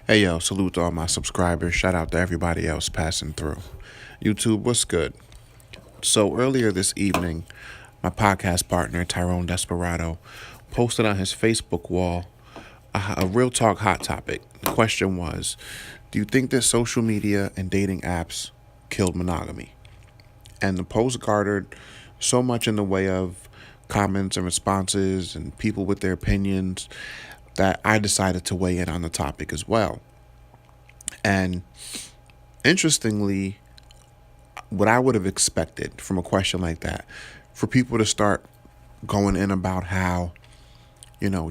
Hey yo, salute to all my subscribers. Shout out to everybody else passing through. YouTube, what's good? So earlier this evening, my podcast partner Tyrone Desperado posted on his Facebook wall a real talk hot topic. The question was, do you think that social media and dating apps killed monogamy? And the post garnered so much in the way of comments and responses and people with their opinions that I decided to weigh in on the topic as well. And interestingly, what I would have expected from a question like that, for people to start going in about how,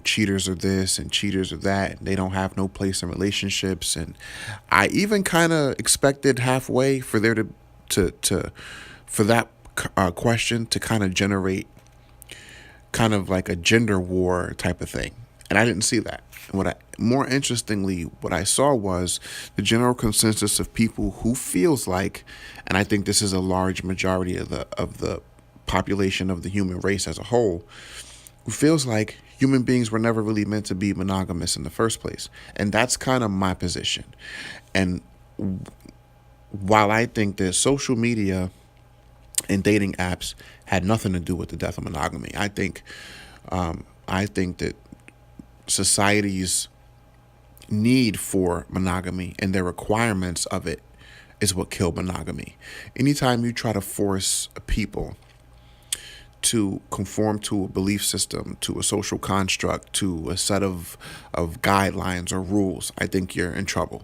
cheaters are this and cheaters are that, and they don't have no place in relationships. And I even kind of expected halfway for there to for that question to kind of generate kind of like a gender war type of thing. And I didn't see that. More interestingly, what I saw was the general consensus of people who feels like, and I think this is a large majority of the population of the human race as a whole, who feels like human beings were never really meant to be monogamous in the first place. And that's kind of my position. And while I think that social media and dating apps had nothing to do with the death of monogamy, I think that society's need for monogamy and their requirements of it is what killed monogamy. Anytime you try to force people to conform to a belief system, to a social construct, to a set of guidelines or rules, I think you're in trouble.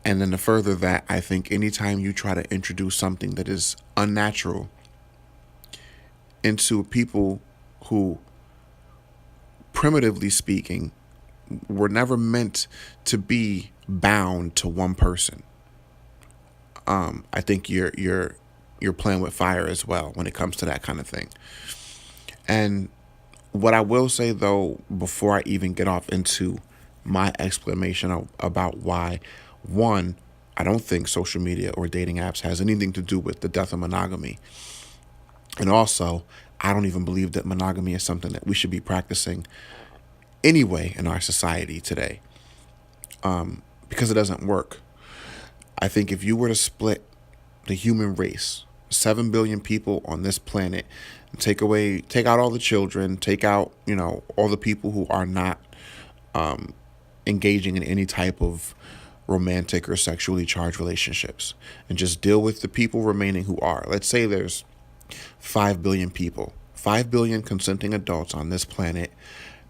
And then to further that, I think anytime you try to introduce something that is unnatural into people who, primitively speaking, were never meant to be bound to one person. I think you're playing with fire as well when it comes to that kind of thing. And what I will say though, before I even get off into my explanation about why, one, I don't think social media or dating apps has anything to do with the death of monogamy. And also, I don't even believe that monogamy is something that we should be practicing anyway in our society today, because it doesn't work. I think if you were to split the human race, 7 billion people on this planet, take out all the children, take out, all the people who are not engaging in any type of romantic or sexually charged relationships, and just deal with the people remaining who are. Let's say there's 5 billion people, 5 billion consenting adults on this planet,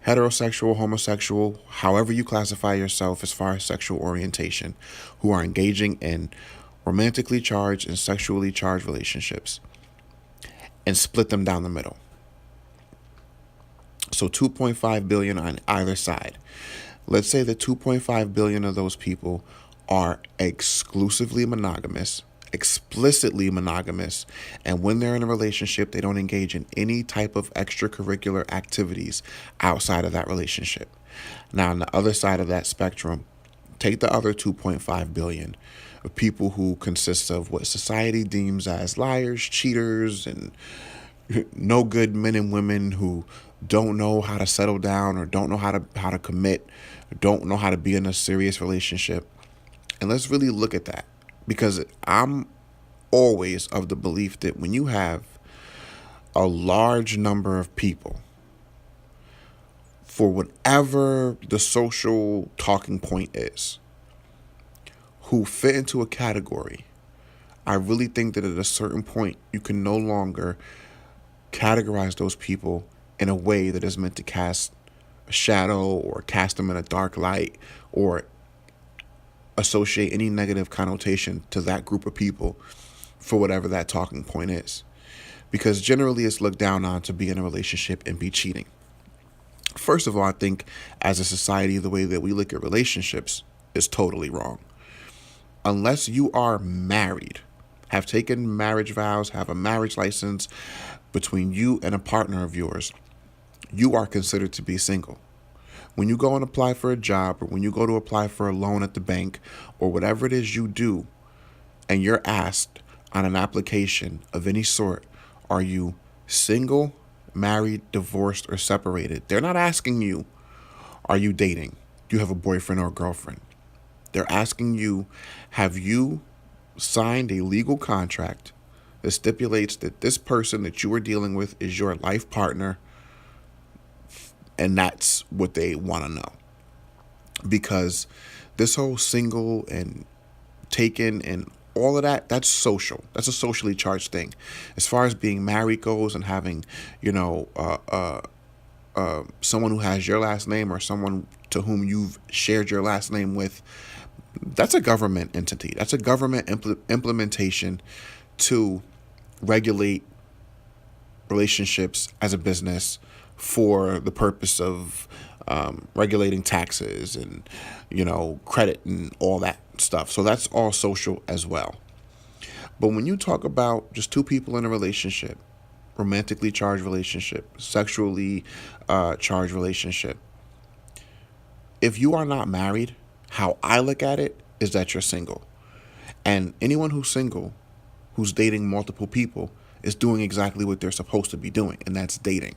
heterosexual, homosexual, however you classify yourself as far as sexual orientation, who are engaging in romantically charged and sexually charged relationships, and split them down the middle. So 2.5 billion on either side. Let's say that 2.5 billion of those people are exclusively monogamous, explicitly monogamous, and when they're in a relationship, they don't engage in any type of extracurricular activities outside of that relationship. Now, on the other side of that spectrum, take the other 2.5 billion of people who consist of what society deems as liars, cheaters, and no good men and women who don't know how to settle down or don't know how to commit, or don't know how to be in a serious relationship. And let's really look at that, because I'm always of the belief that when you have a large number of people, for whatever the social talking point is, who fit into a category, I really think that at a certain point you can no longer categorize those people in a way that is meant to cast a shadow or cast them in a dark light or associate any negative connotation to that group of people for whatever that talking point is. Because generally it's looked down on to be in a relationship and be cheating. First of all, I think as a society, the way that we look at relationships is totally wrong. Unless you are married, have taken marriage vows, have a marriage license between you and a partner of yours, you are considered to be single. When you go and apply for a job, or when you go to apply for a loan at the bank, or whatever it is you do, and you're asked on an application of any sort, are you single, married, divorced, or separated? They're not asking you, are you dating? Do you have a boyfriend or a girlfriend? They're asking you, have you signed a legal contract that stipulates that this person that you are dealing with is your life partner, and that's what they want to know. Because this whole single and taken and all of that, that's social. That's a socially charged thing. As far as being married goes and having, you know, someone who has your last name or someone to whom you've shared your last name with, that's a government entity. That's a government implementation to regulate relationships as a business for the purpose of regulating taxes and, you know, credit and all that stuff. So that's all social as well. But when you talk about just two people in a relationship, romantically charged relationship, sexually charged relationship, if you are not married, how I look at it is that you're single. And anyone who's single, who's dating multiple people, is doing exactly what they're supposed to be doing, and that's dating.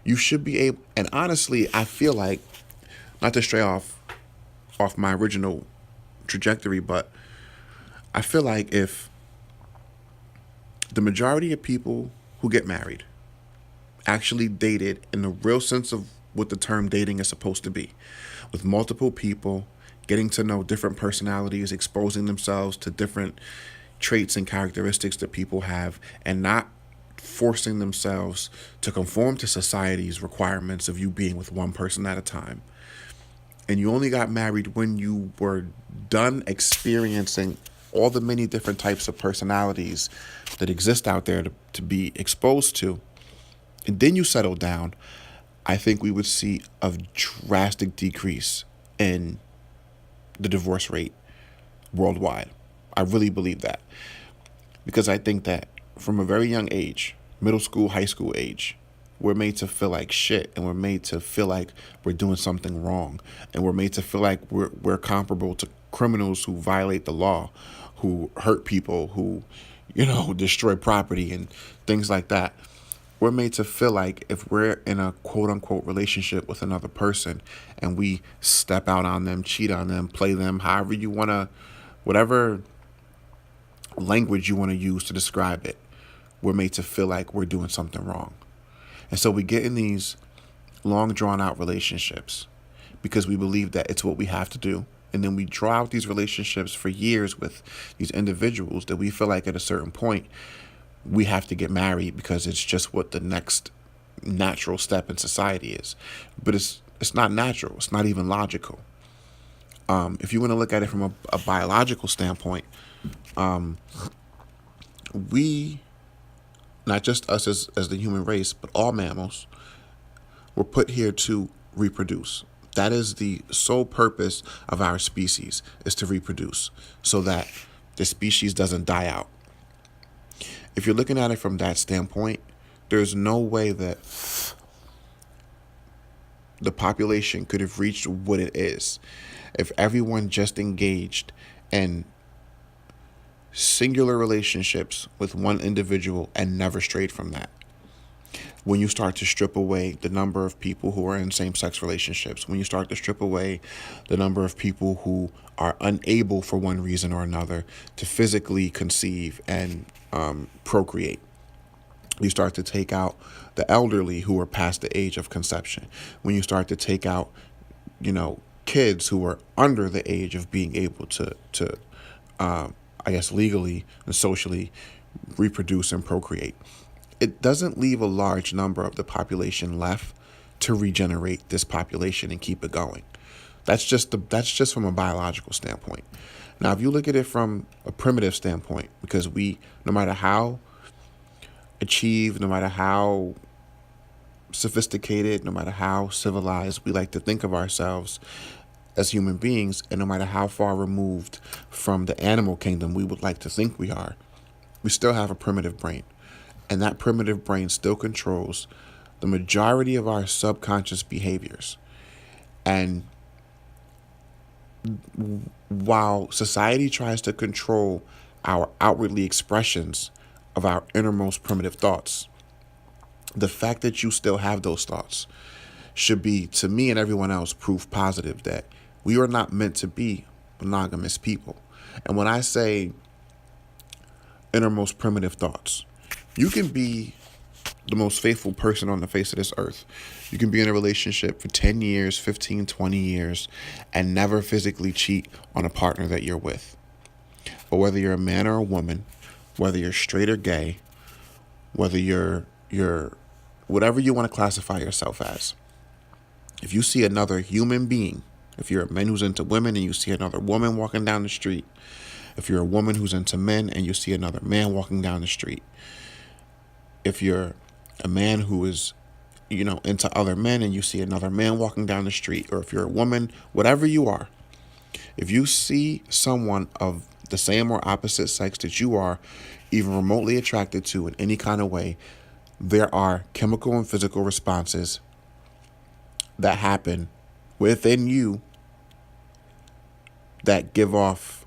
You should be able, and honestly, I feel like, not to stray off my original trajectory, but I feel like if the majority of people who get married actually dated in the real sense of what the term dating is supposed to be, with multiple people, getting to know different personalities, exposing themselves to different traits and characteristics that people have, and not forcing themselves to conform to society's requirements of you being with one person at a time. And you only got married when you were done experiencing all the many different types of personalities that exist out there to be exposed to. And then you settle down, I think we would see a drastic decrease in the divorce rate worldwide. I really believe that. Because I think that from a very young age, middle school, high school age, we're made to feel like shit, and we're made to feel like we're doing something wrong, and we're made to feel like we're comparable to criminals who violate the law, who hurt people, who, you know, destroy property and things like that. We're made to feel like if we're in a quote unquote relationship with another person and we step out on them, cheat on them, play them, however you want to, whatever language you want to use to describe it, we're made to feel like we're doing something wrong. And so we get in these long drawn out relationships because we believe that it's what we have to do. And then we draw out these relationships for years with these individuals that we feel like at a certain point we have to get married because it's just what the next natural step in society is. But it's not natural. It's not even logical. If you want to look at it from a biological standpoint, we, not just us as the human race, but all mammals, were put here to reproduce. That is the sole purpose of our species, is to reproduce so that the species doesn't die out. If you're looking at it from that standpoint, there's no way that the population could have reached what it is if everyone just engaged in singular relationships with one individual and never strayed from that. When you start to strip away the number of people who are in same-sex relationships, when you start to strip away the number of people who are unable for one reason or another to physically conceive and procreate, you start to take out the elderly who are past the age of conception. When you start to take out, kids who are under the age of being able to legally and socially reproduce and procreate, it doesn't leave a large number of the population left to regenerate this population and keep it going. That's just from a biological standpoint. Now, if you look at it from a primitive standpoint, because we, no matter how achieved, no matter how sophisticated, no matter how civilized we like to think of ourselves as human beings, and no matter how far removed from the animal kingdom we would like to think we are, we still have a primitive brain. And that primitive brain still controls the majority of our subconscious behaviors. And while society tries to control our outwardly expressions of our innermost primitive thoughts, the fact that you still have those thoughts should be, to me and everyone else, proof positive that we are not meant to be monogamous people. And when I say innermost primitive thoughts, you can be the most faithful person on the face of this earth. You can be in a relationship for 10 years, 15, 20 years, and never physically cheat on a partner that you're with. But whether you're a man or a woman, whether you're straight or gay, whether you're whatever you want to classify yourself as, if you see another human being, if you're a man who's into women and you see another woman walking down the street, if you're a woman who's into men and you see another man walking down the street, if you're a man who is, into other men and you see another man walking down the street, or if you're a woman, whatever you are, if you see someone of the same or opposite sex that you are even remotely attracted to in any kind of way, there are chemical and physical responses that happen within you that give off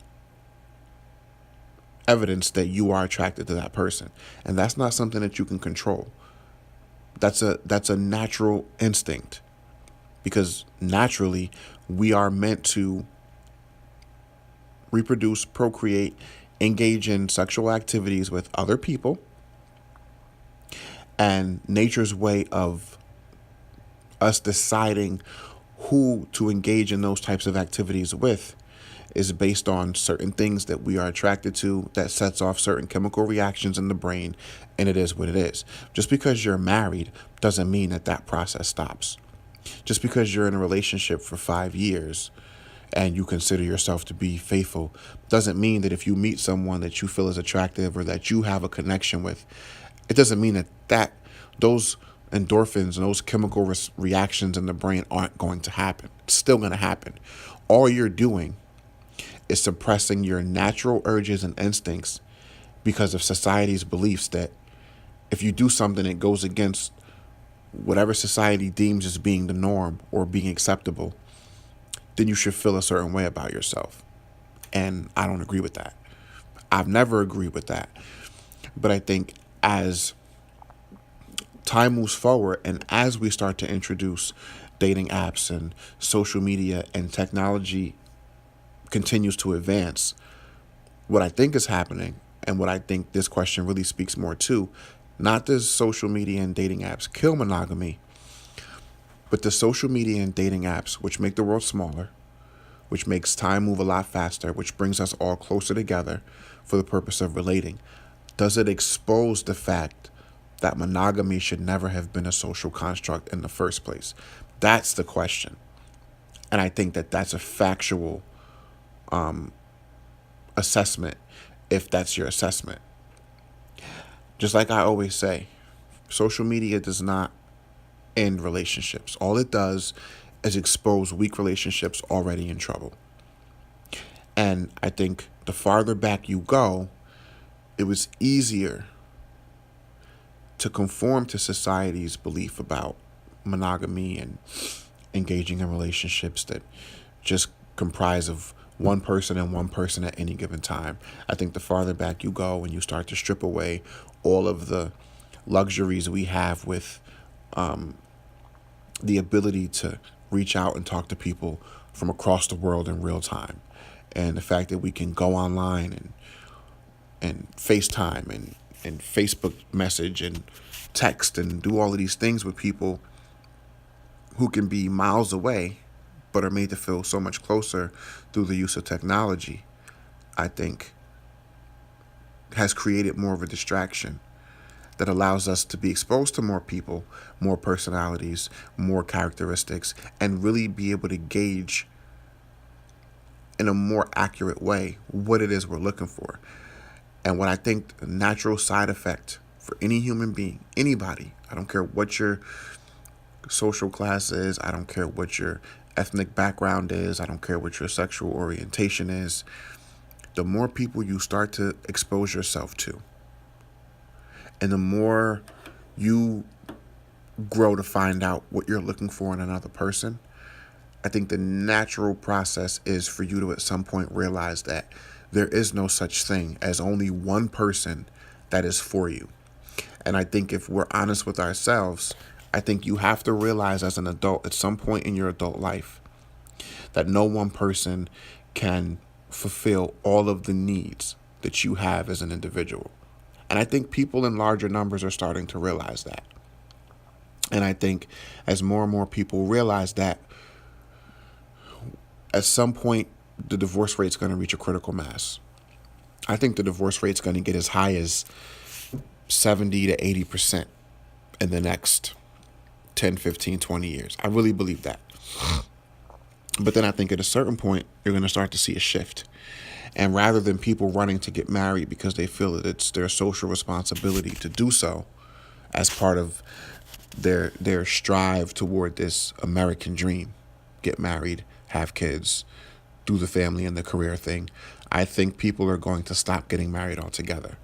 evidence that you are attracted to that person. And that's not something that you can control. That's a natural instinct, because naturally we are meant to reproduce, procreate, engage in sexual activities with other people. And nature's way of us deciding who to engage in those types of activities with is based on certain things that we are attracted to, that sets off certain chemical reactions in the brain, and it is what it is. Just because you're married doesn't mean that that process stops. Just because you're in a relationship for 5 years and you consider yourself to be faithful doesn't mean that if you meet someone that you feel is attractive or that you have a connection with, it doesn't mean that those endorphins and those chemical reactions in the brain aren't going to happen. It's still going to happen. All you're doing is suppressing your natural urges and instincts because of society's beliefs that if you do something that goes against whatever society deems as being the norm or being acceptable, then you should feel a certain way about yourself. And I don't agree with that. I've never agreed with that. But I think as time moves forward and as we start to introduce dating apps and social media and technology continues to advance, what I think is happening, and what I think this question really speaks more to, not does social media and dating apps kill monogamy, but the social media and dating apps, which make the world smaller, which makes time move a lot faster, which brings us all closer together for the purpose of relating, does it expose the fact that monogamy should never have been a social construct in the first place? That's the question. And I think that that's a factual assessment, if that's your assessment. Just like I always say, social media does not end relationships. All it does is expose weak relationships already in trouble. And I think the farther back you go, it was easier to conform to society's belief about monogamy and engaging in relationships that just comprise of one person and one person at any given time. I think the farther back you go and you start to strip away all of the luxuries we have with the ability to reach out and talk to people from across the world in real time, and the fact that we can go online and FaceTime and Facebook message and text and do all of these things with people who can be miles away but are made to feel so much closer through the use of technology, I think has created more of a distraction that allows us to be exposed to more people, more personalities, more characteristics, and really be able to gauge in a more accurate way what it is we're looking for. And what I think the natural side effect for any human being, anybody, I don't care what your social class is, I don't care what your ethnic background is, I don't care what your sexual orientation is, the more people you start to expose yourself to, and the more you grow to find out what you're looking for in another person, I think the natural process is for you to at some point realize that there is no such thing as only one person that is for you. And I think if we're honest with ourselves, I think you have to realize as an adult at some point in your adult life that no one person can fulfill all of the needs that you have as an individual. And I think people in larger numbers are starting to realize that. And I think as more and more people realize that, at some point, the divorce rate is going to reach a critical mass. I think the divorce rate is going to get as high as 70 to 80% in the next 10, 15, 20 years. I really believe that. But then I think at a certain point, you're going to start to see a shift. And rather than people running to get married because they feel that it's their social responsibility to do so as part of their strive toward this American dream, get married, have kids, do the family and the career thing, I think people are going to stop getting married altogether.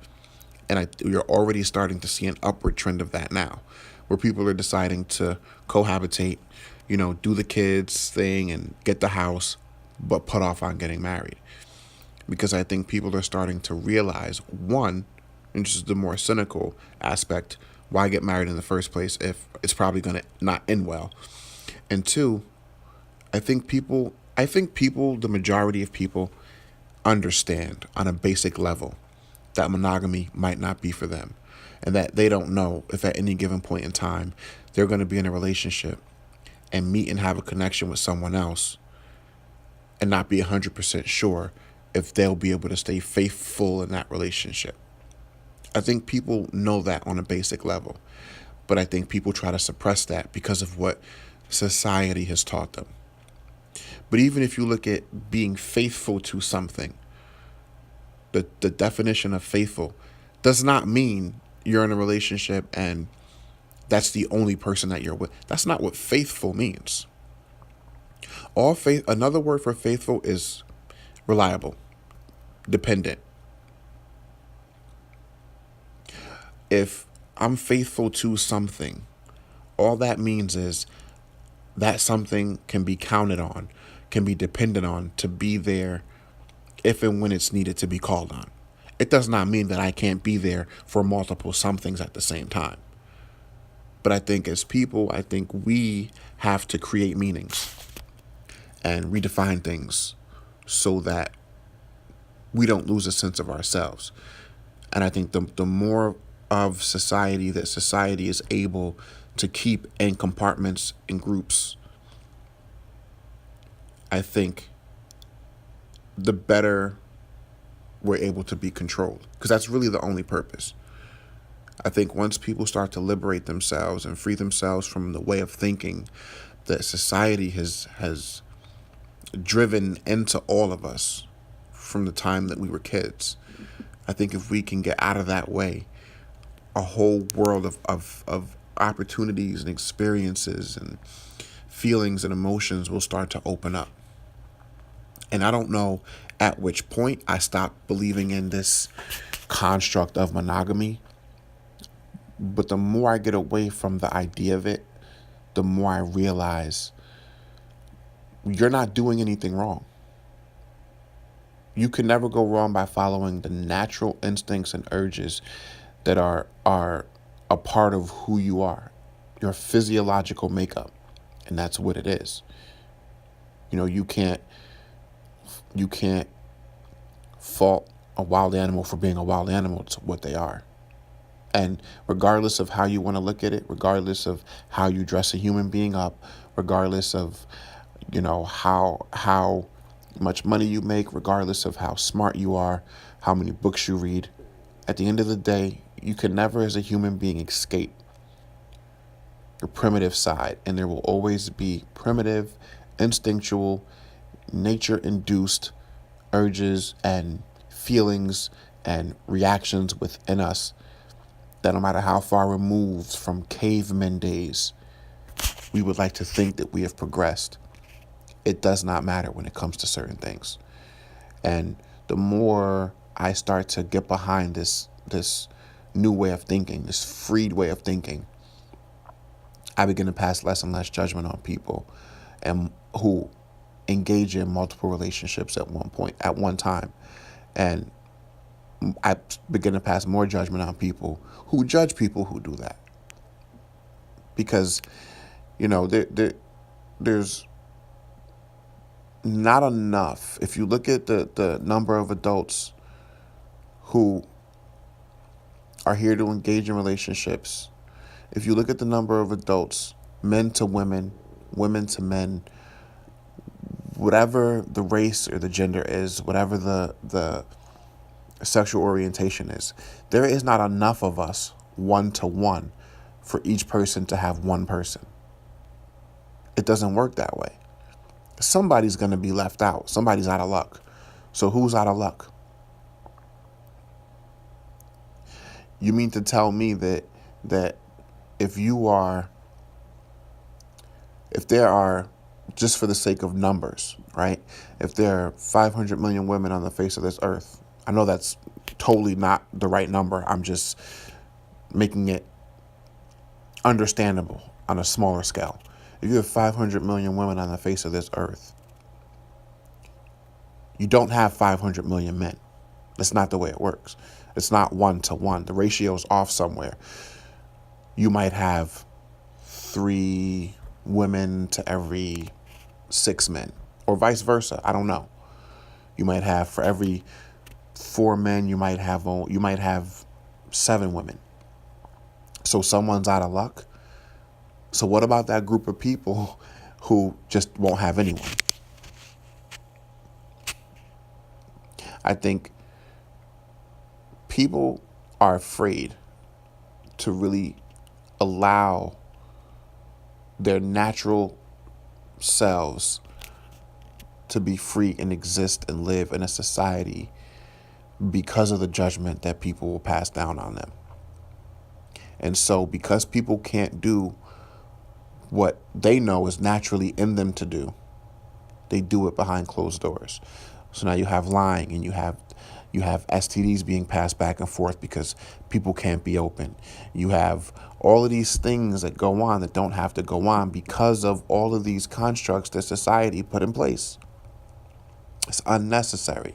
And you're already starting to see an upward trend of that now, where people are deciding to cohabitate, do the kids thing and get the house, but put off on getting married. Because I think people are starting to realize, one, and just the more cynical aspect, why get married in the first place if it's probably going to not end well? And two, I think people, the majority of people understand on a basic level that monogamy might not be for them, and that they don't know if at any given point in time they're going to be in a relationship and meet and have a connection with someone else and not be 100% sure if they'll be able to stay faithful in that relationship. I think people know that on a basic level, but I think people try to suppress that because of what society has taught them. But even if you look at being faithful to something, the definition of faithful does not mean you're in a relationship and that's the only person that you're with. That's not what faithful means. Another word for faithful is reliable, dependent. If I'm faithful to something, all that means is that something can be counted on, can be dependent on to be there if and when it's needed to be called on. It does not mean that I can't be there for multiple somethings at the same time. But I think as people, we have to create meanings and redefine things so that we don't lose a sense of ourselves. And I think the more of society that society is able to keep in compartments and groups, I think the better we're able to be controlled, because that's really the only purpose. I think once people start to liberate themselves and free themselves from the way of thinking that society has driven into all of us from the time that we were kids, I think if we can get out of that way, a whole world of opportunities and experiences and feelings and emotions will start to open up. And I don't know at which point I stop believing in this construct of monogamy, but the more I get away from the idea of it, the more I realize you're not doing anything wrong. You can never go wrong by following the natural instincts and urges that are a part of who you are, your physiological makeup, and that's what it is. You can't fault a wild animal for being a wild animal. It's what they are. And regardless of how you want to look at it, regardless of how you dress a human being up, regardless of, how much money you make, regardless of how smart you are, how many books you read, at the end of the day, you can never as a human being escape your primitive side. And there will always be primitive, instinctual, nature-induced urges and feelings and reactions within us that no matter how far removed from cavemen days we would like to think that we have progressed, it does not matter when it comes to certain things. And the more I start to get behind this new way of thinking, this freed way of thinking, I begin to pass less and less judgment on people and who engage in multiple relationships at one time. And I begin to pass more judgment on people who judge people who do that. Because, there's not enough. If you look at the number of adults who are here to engage in relationships, if you look at the number of adults, men to women, women to men, whatever the race or the gender is, whatever the sexual orientation is, there is not enough of us one to one for each person to have one person. It doesn't work that way. Somebody's going to be left out. Somebody's out of luck. So who's out of luck? You mean to tell me that if there are, just for the sake of numbers, right? If there are 500 million women on the face of this earth, I know that's totally not the right number. I'm just making it understandable on a smaller scale. If you have 500 million women on the face of this earth, you don't have 500 million men. That's not the way it works. It's not one to one. The ratio's off somewhere. You might have 3 women to every 6 men, or vice versa. I don't know. You might have, for every 4 men, you might have 7 women. So someone's out of luck. So what about that group of people who just won't have anyone? I think people are afraid to really allow their natural selves to be free and exist and live in a society because of the judgment that people will pass down on them. And so because people can't do what they know is naturally in them to do, they do it behind closed doors. So now you have lying, and you have STDs being passed back and forth because people can't be open. You have all of these things that go on that don't have to go on because of all of these constructs that society put in place. It's unnecessary.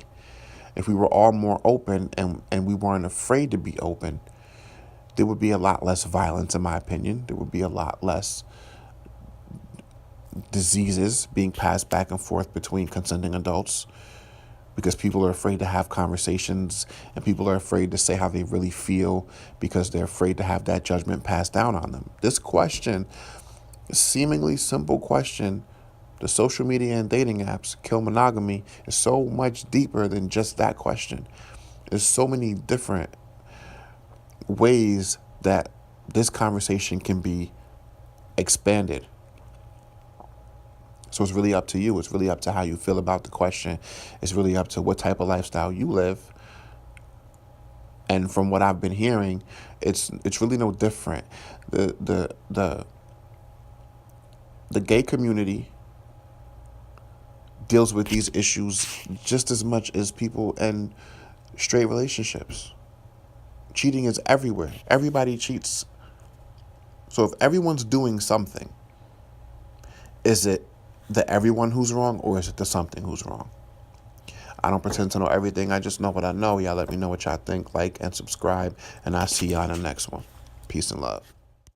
If we were all more open and we weren't afraid to be open, there would be a lot less violence, in my opinion. There would be a lot less diseases being passed back and forth between consenting adults, because people are afraid to have conversations, and people are afraid to say how they really feel because they're afraid to have that judgment passed down on them. This question, seemingly simple question, the social media and dating apps kill monogamy, is so much deeper than just that question. There's so many different ways that this conversation can be expanded. So it's really up to you. It's really up to how you feel about the question. It's really up to what type of lifestyle you live. And from what I've been hearing, it's really no different. The gay community deals with these issues just as much as people in straight relationships. Cheating is everywhere. Everybody cheats. So if everyone's doing something, is it the everyone who's wrong, or is it the something who's wrong? I don't pretend to know everything. I just know what I know. Y'all let me know what y'all think, like, and subscribe, and I'll see y'all in the next one. Peace and love.